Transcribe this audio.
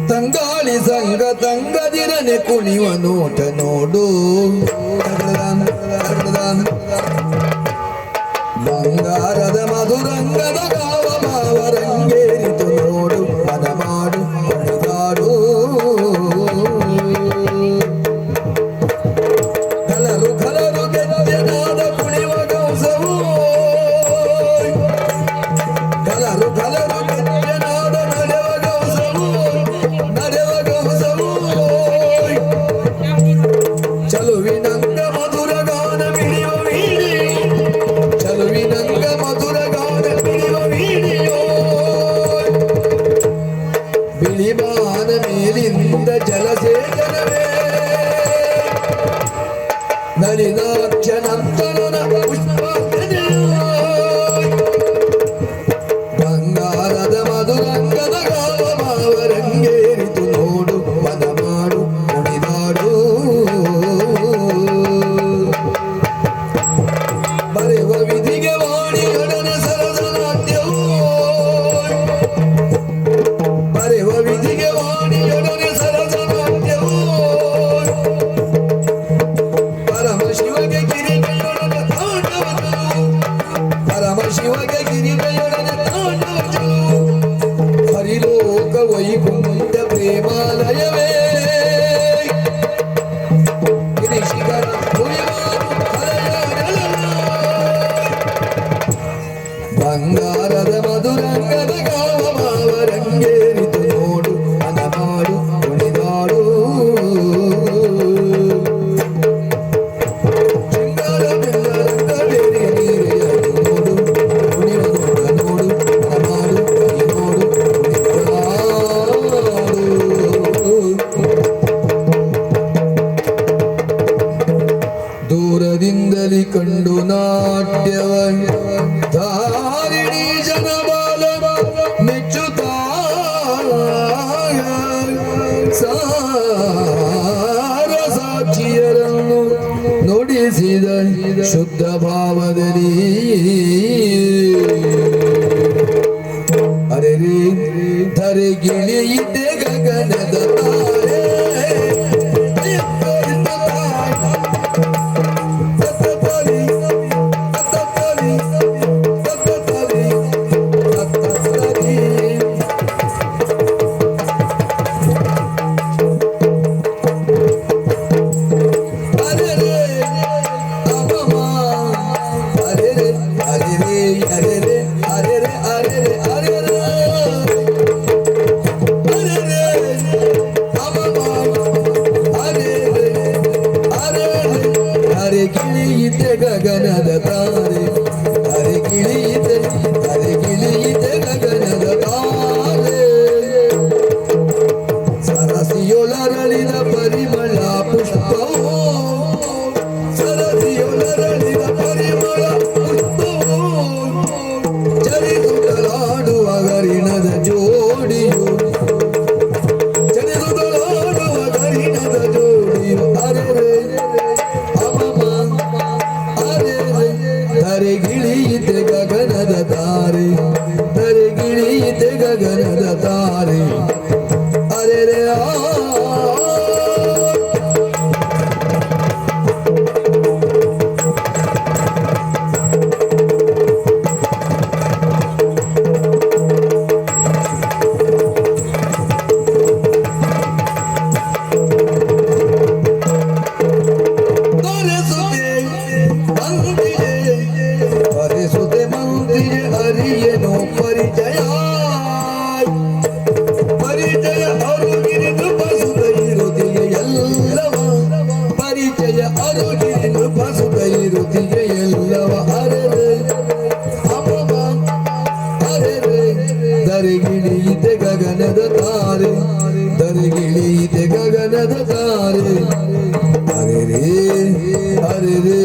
ತಂಗಾಳಿ ಸಂಗ ತಂಗದಿರನೆ ಕುಣಿವ ನೋಟ ನೋಡು ಬಂಗಾರದ ಮಧುರಂಗದ ಗಾವ ಮಾವರಂಗೇರಿತು ನೋಡು ಮನ ಮಾಡು ಕುಣಿದಾಡು ಕಲರು ಕಲರು ಗೆಜ್ಜೆನಾದ ಕುಣಿವ ಗೌಸವು ಕಲರು ಕಲರು ಗೆಜ್ಜೆನಾದ ನಡೆವ ಗೌಸವು ಚಲುವಿನಂಗ ಮಧುರ ಗಾನ ಮಿಡಿಯುವ ವೀಣಿ ಚಲುವಿನಂಗ ಮಧುರ ಗಾನ ಮಿಡಿಯುವ ವೀಣಿಯೋ ಬಿಳಿಮಾನ ಮೇಲಿಂದ ಜಲಸೇಚನವೇ ನಳಿನಾಕ್ಷ ನಂತನನ ಪುಷ್ಪಾಂಜಲಿಯೋ ಬಂಗಾರದ ಮಧುರಂಗದ ಗಾವ ಮಾವರಂಗೇರಿತು ನೋಡು ಮನ ಮಾಡು ಕುಣಿದಾಡು ಬರೆವ ವಿಧಿಗೆ ವಾಣಿಯೊಡನೆ ಸರಸನಾಟ್ಯವೋ ಬರೆವ ವಿಧಿಗೆ ವಾಣಿಯೊಡನೆ ಸರಸನಾಟ್ಯವೋ ಪರಮ ಶಿವಗೆ ಗಿರಿಕೆಯೊಡನೆ ತಾಂಡವಚಲು ಪರಮ ಶಿವಗೆ ಗಿರಿಕೆಯೊಡನೆ ತಾಂಡವಚಲು ಹರಿಲೋಕ ವೈಕುಂಠ ಪ್ರೇಮಾಲಯವೇ ಗಿರಿಶಿಖರ ಬಂಗಾರದ ಮಧುರಂಗದ ಗಾವ ಮಾವರಂಗೇರಿತು ನೋಡು ಮನ ಮಾಡು ಕುಣಿದಾಡು ಶೃಂಗಾರ ಬೆಂಗಾರಂಗ ಬೇರೆಯ ನೀರೆಯಾಗಿ ನೋಡು ಕುಣಿವ ನೋಡ ನೋಡು ಮನ ಮಾಡು ಈ ನೋಡು ದೂರದಿಂದಲಿ ಕಂಡು ನಾಟ್ಯವ ಧಾರಿಣಿ ಜನಬಾಲ ಮೆಚ್ಚುತ್ತಾ ಸಾರ ಸಾಕ್ಷಿಯರನ್ನು ನುಡಿಸಿದ ಶುದ್ಧ ಭಾವದಲ್ಲಿ ಅರೆರೆ ಧರೆಗಿಳಿಯಿತೆ ಗಗನದ ತಾರೆ ಗಿಳಿಯಿತೆ ಗಗನದ ತಾರೆ ಅರೆ ಗಿಳಿಯಿತೆ ಗಗನದ ತಾರೆ ಸರಸಿಯೊಳರಳಿದ ಪರಿಮಳ ಪುಷ್ಪವೋ ಸರಸಿಯೊಳರಳಿದ ಪರಿಮಳ ಪುಷ್ಪವೋ ಚಲಿಸುತ್ತಲಾಡುವ ಗರಿಣದ ಜೋಡಿಯು ಚಲಿಸುತ್ತಲಾಡುವ ಗರಿಣದ ಜೋಡಿಯು ಅರೆ ಗಿಳಿಯಿತೆ ಗಗನದ ತಾರೆ ಗಿಳಿಯಿತೆ ಗಗನದ ತಾರೆ ಅರೆ ಹರಿಯನು ಪರಿಚಯ ಪರಿಚಯ ಅರುಗಿರಿದು ಬಸುತ ಇರುತ್ತಿಗೆ ಎಲ್ಲವ ಪರಿಚಯ ಅರುಗಿರಿದು ಬಸುತ ಇರುತ್ತಿಗೆ ಎಲ್ಲವ ಅರೆರೆ ಅಮಮ ಅರೆರೆ ದರಿಗಿಳಿಯಿತೆ ಗಗನದ ತಾರೆ ದರಿಗಿಳಿಯಿತೆ ಗಗನದ ತಾರೆ ಅರೆರೆ ಅರೆರೆ